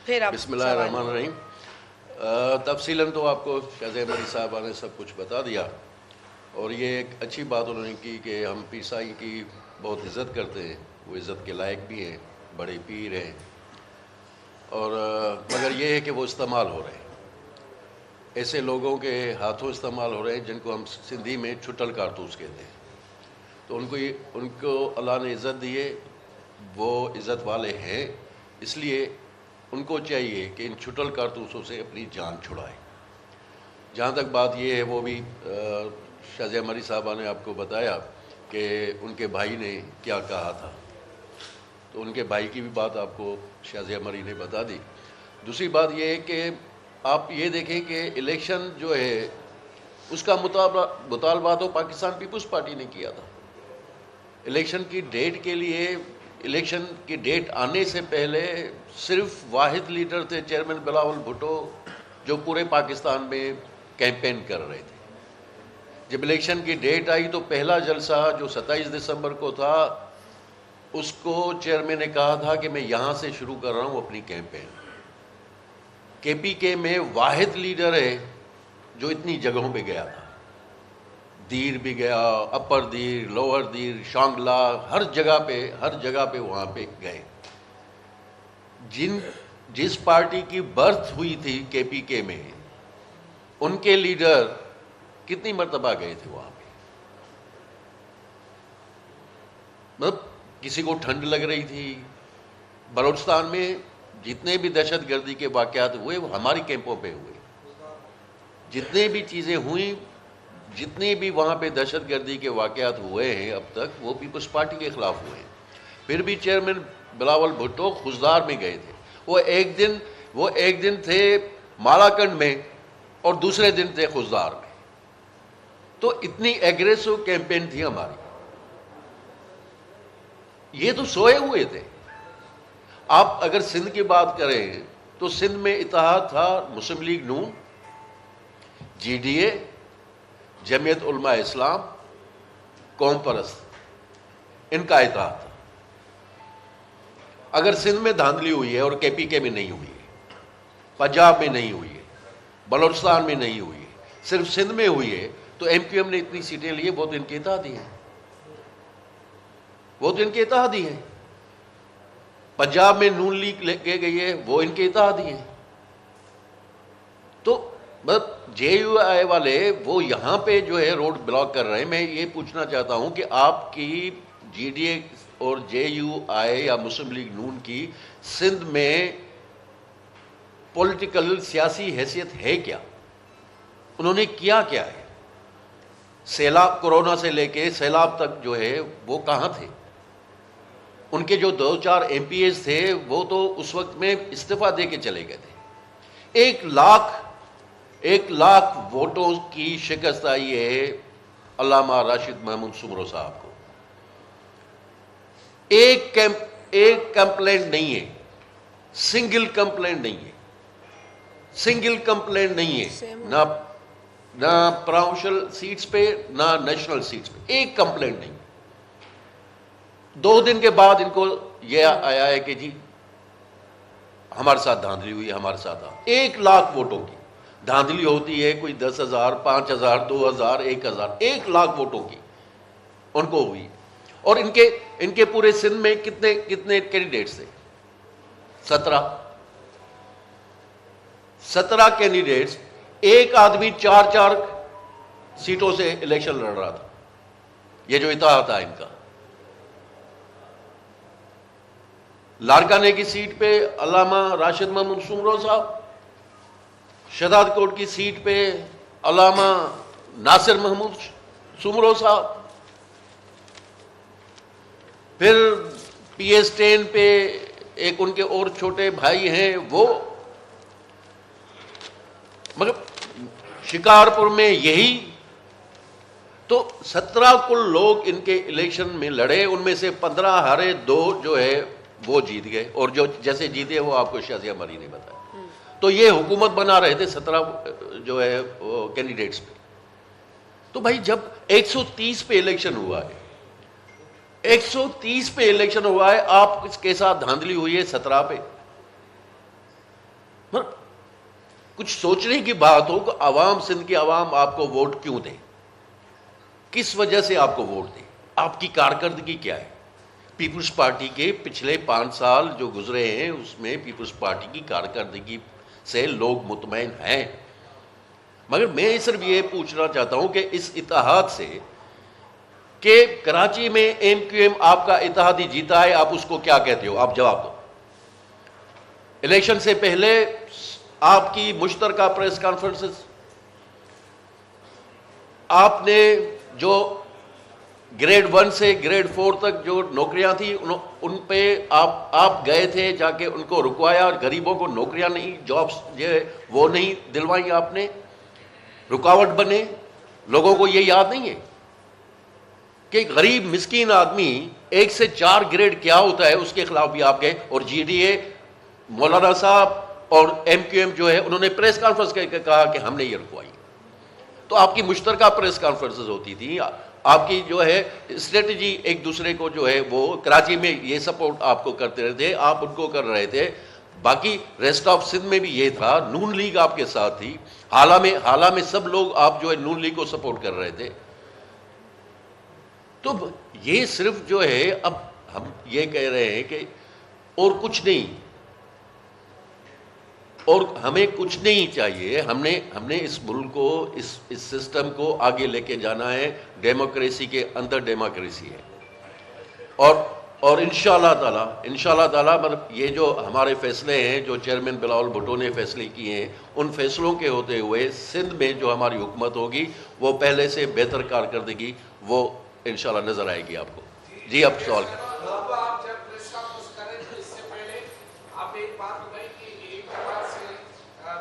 پھر آپ بسم اللہ الرحمن الرحیم. تفصیلاً تو آپ کو شازیہ مری صاحبہ نے سب کچھ بتا دیا، اور یہ ایک اچھی بات انہوں نے کی کہ ہم پیر سائی کی بہت عزت کرتے ہیں، وہ عزت کے لائق بھی ہیں، بڑے پیر ہیں، اور مگر یہ ہے کہ وہ استعمال ہو رہے ہیں، ایسے لوگوں کے ہاتھوں استعمال ہو رہے ہیں جن کو ہم سندھی میں چھٹل کارتوس کہتے ہیں. تو ان کو اللہ نے عزت دی ہے، وہ عزت والے ہیں، اس لیے ان کو چاہیے کہ ان چھٹل کارتوسوں سے اپنی جان چھڑائے. جہاں تک بات یہ ہے، وہ بھی شازیہ مری صاحبہ نے آپ کو بتایا کہ ان کے بھائی نے کیا کہا تھا، تو ان کے بھائی کی بھی بات آپ کو شازیہ مری نے بتا دی. دوسری بات یہ ہے کہ آپ یہ دیکھیں کہ الیکشن جو ہے اس کا مطالبہ تو پاکستان پیپلز پارٹی نے کیا تھا. الیکشن کی ڈیٹ کے لیے، الیکشن کی ڈیٹ آنے سے پہلے صرف واحد لیڈر تھے چیئرمین بلاول بھٹو، جو پورے پاکستان میں کیمپین کر رہے تھے. جب الیکشن کی ڈیٹ آئی تو پہلا جلسہ جو 27 دسمبر کو تھا، اس کو چیئرمین نے کہا تھا کہ میں یہاں سے شروع کر رہا ہوں اپنی کیمپین. کے پی کے میں واحد لیڈر ہے جو اتنی جگہوں پہ گیا تھا، دیر بھی گیا، اپر دیر، لوور دیر، شانگلہ، ہر جگہ پہ وہاں پہ گئے. جس پارٹی کی برتھ ہوئی تھی کے پی کے میں، ان کے لیڈر کتنی مرتبہ گئے تھے وہاں پہ. مطلب کسی کو ٹھنڈ لگ رہی تھی. بلوچستان میں جتنے بھی دہشت گردی کے واقعات ہوئے وہ ہماری کیمپوں پہ ہوئے. جتنے بھی چیزیں ہوئیں، جتنے بھی وہاں پہ دہشت گردی کے واقعات ہوئے ہیں اب تک، وہ پیپلز پارٹی کے خلاف ہوئے ہیں. پھر بھی چیئرمین بلاول بھٹو خزدار میں گئے تھے. وہ ایک دن تھے مالاکنڈ میں اور دوسرے دن تھے خزدار میں. تو اتنی ایگریسو کیمپین تھی ہماری. یہ تو سوئے ہوئے تھے. آپ اگر سندھ کی بات کریں تو سندھ میں اتحاد تھا مسلم league known, G D A, جمعیت علماء اسلام، قوم پرست، ان کا اتحاد تھا. اگر سندھ میں دھاندلی ہوئی ہے اور کے پی کے میں نہیں ہوئی ہے، پنجاب میں نہیں ہوئی ہے، بلوچستان میں نہیں ہوئی ہے، صرف سندھ میں ہوئی ہے، تو ایم کیو ایم نے اتنی سیٹیں لی ہے، وہ تو ان کے اتحادی ہیں. پنجاب میں نون لیگ لے کے گئی ہے، وہ ان کے اتحادی ہیں. تو جے یو آئی والے وہ یہاں پہ جو ہے روڈ بلاک کر رہے ہیں. میں یہ پوچھنا چاہتا ہوں کہ آپ کی جی ڈی اے اور جے یو آئی یا مسلم لیگ نون کی سندھ میں پولیٹیکل سیاسی حیثیت ہے کیا؟ انہوں نے کیا ہے؟ سیلاب، کورونا سے لے کے سیلاب تک جو ہے وہ کہاں تھے؟ ان کے جو 2-4 ایم پی ایز تھے وہ تو اس وقت میں استعفیٰ دے کے چلے گئے تھے. 1 لاکھ ووٹوں کی شکست آئی ہے علامہ راشد محمود سمرو صاحب کو. ایک کمپلینٹ نہیں ہے، سنگل کمپلینٹ نہیں ہے، نہ پراونشل سیٹس پہ نہ نیشنل سیٹس پہ ایک کمپلینٹ نہیں. 2 دن کے بعد ان کو یہ آیا ہے کہ جی ہمارے ساتھ دھاندلی ہوئی، ہمارے ساتھ 1 لاکھ ووٹوں کی دھاندلی ہوتی ہے. کوئی 10,000، 5,000، 2,000، 1,000، 1 لاکھ ووٹوں کی ان کو ہوئی. اور ان کے پورے سندھ میں کتنے کینڈیڈیٹس تھے؟ 17 کینڈیڈیٹس. ایک آدمی 4 سیٹوں سے الیکشن لڑ رہا تھا. یہ جو اتحاد تھا ان کا، لاڑکانہ کی سیٹ پہ علامہ راشد محمود سمرو صاحب، شہزاد کوٹ کی سیٹ پہ علامہ ناصر محمود سمرو صاحب، پھر پی ایس 10 پہ ایک ان کے اور چھوٹے بھائی ہیں وہ. مگر شکارپور میں یہی تو 17 کل لوگ ان کے الیکشن میں لڑے. ان میں سے 15 ہارے، 2 جو ہے وہ جیت گئے، اور جو جیسے جیتے وہ آپ کو شازیہ مری نے بتایا. تو یہ حکومت بنا رہے تھے 17 جو ہے کینڈیڈیٹس پہ. تو بھائی جب 130 پہ الیکشن ہوا ہے، 130 پہ الیکشن ہوا ہے، آپ اس کے ساتھ دھاندلی ہوئی ہے 17 پہ. کچھ سوچنے کی بات ہو کہ عوام، سندھ کی عوام آپ کو ووٹ کیوں دے، کس وجہ سے آپ کو ووٹ دے، آپ کی کارکردگی کیا ہے. پیپلز پارٹی کے پچھلے 5 سال جو گزرے ہیں اس میں پیپلز پارٹی کی کارکردگی سے لوگ مطمئن ہیں. مگر میں صرف یہ پوچھنا چاہتا ہوں کہ اس اتحاد سے، کہ کراچی میں ایم کیو ایم آپ کا اتحادی جیتا ہے، آپ اس کو کیا کہتے ہو؟ آپ جواب دو. الیکشن سے پہلے آپ کی مشترکہ پریس کانفرنسز، آپ نے جو گریڈ 1 سے گریڈ 4 تک جو نوکریاں تھیں ان پہ آپ گئے تھے، جا کے ان کو رکوایا. غریبوں کو نوکریاں نہیں، جابس وہ نہیں دلوائی، آپ نے رکاوٹ بنے. لوگوں کو یہ یاد نہیں ہے کہ غریب مسکین آدمی 1 سے 4 گریڈ کیا ہوتا ہے، اس کے خلاف بھی آپ گئے. اور جی ڈی اے مولانا صاحب اور ایم کیو ایم جو ہے انہوں نے پریس کانفرنس کہا کہ ہم نے یہ رکوائی. تو آپ کی مشترکہ پریس کانفرنسز ہوتی تھی، آپ کی جو ہے اسٹریٹجی ایک دوسرے کو جو ہے وہ کراچی میں یہ سپورٹ آپ کو کرتے رہتے، آپ ان کو کر رہے تھے. باقی ریسٹ آف سندھ میں بھی یہ تھا، نون لیگ آپ کے ساتھ تھی. حالہ میں سب لوگ آپ جو ہے نون لیگ کو سپورٹ کر رہے تھے. تو یہ صرف جو ہے اب ہم یہ کہہ رہے ہیں کہ اور کچھ نہیں، اور ہمیں کچھ نہیں چاہیے. ہم نے اس ملک کو، اس سسٹم کو آگے لے کے جانا ہے. ڈیموکریسی کے اندر ڈیموکریسی ہے. اور انشاءاللہ تعالی مطلب یہ جو ہمارے فیصلے ہیں، جو چیئرمین بلاول بھٹو نے فیصلے کیے ہیں، ان فیصلوں کے ہوتے ہوئے سندھ میں جو ہماری حکومت ہوگی وہ پہلے سے بہتر کارکردگی وہ انشاءاللہ نظر آئے گی آپ کو. جی اب سوال آپ جب پریس کانفرنس کریں تو اس سے پہلے آپ ایک بات بتائیں کہ ایک بار سے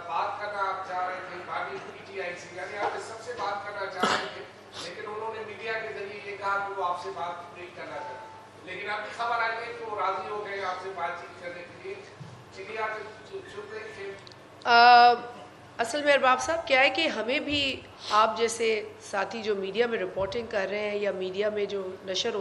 بات کرنا آپ چاہ رہے تھے باقی پی ٹی آئی سے، یعنی آپ سب سے بات کرنا چاہ رہے تھے، لیکن انہوں نے میڈیا کے ذریعے یہ کہا کہ وہ آپ سے بات نہیں کرنا چاہتے. لیکن اب خبر آئی ہے کہ وہ راضی ہو گئے آپ سے بات چیت کرنے کے لیے. چلیے آپ اصل میں ارباب صاحب کیا ہے کہ ہمیں بھی آپ جیسے ساتھی جو میڈیا میں رپورٹنگ کر رہے ہیں یا میڈیا میں جو نشر ہو